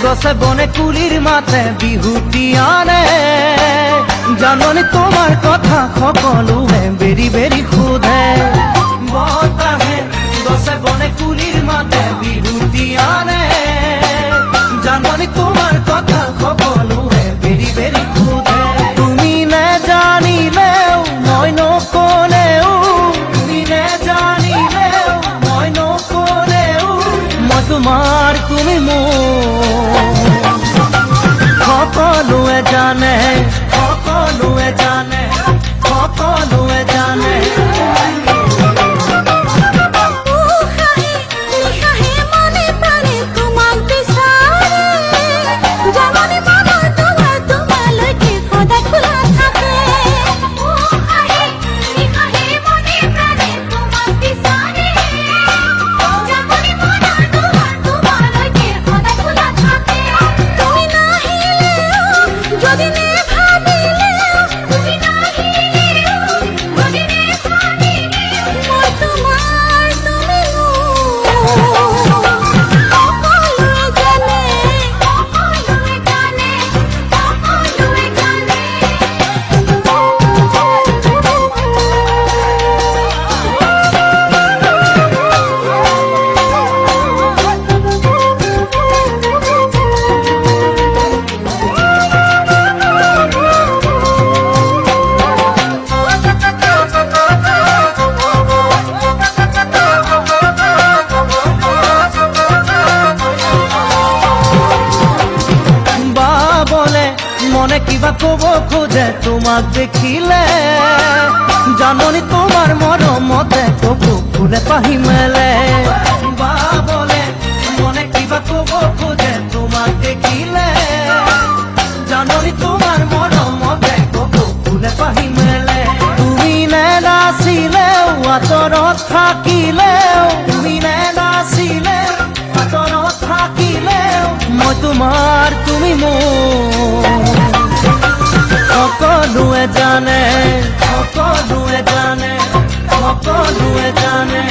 গছে বনে কুলিৰ মাতে বিহুতি আনে জাননি তোমাৰ কথা সকলোৱে বেৰি বেৰি সোধে বতাহে গছে বনে কুলিৰ মাতে বিহুতি আনে জাননি তোমাৰ কথা সকলোৱে বেৰি বেৰি সোধে তুমি নেজানিলেও মই নকলেও তুমি নেজানিলেও মই নকলেও মই তোমাৰ তুমি মোৰ সকলোৱে জানে সকলোৱে জানে সকলোৱে জানে মনে কিবা কব খোজে তোমাক দেখিলে জাননি তোমাৰ মৰমতে কপু ফুলে পাহি মেলে বাবলে মনে কিবা কব খোজে তোমাক দেখিলে জাননি তোমাৰ মৰমতে কপু ফুলে পাহি মেলে তুমি নেনাচিলেও আঁতৰত থাকিলেও তুমি নেনাচিলেও আঁতৰত থাকিলেও মই তোমাৰ তুমি মোৰ সকলোৱে জানে সকলোৱে জানে সকলোৱে জানে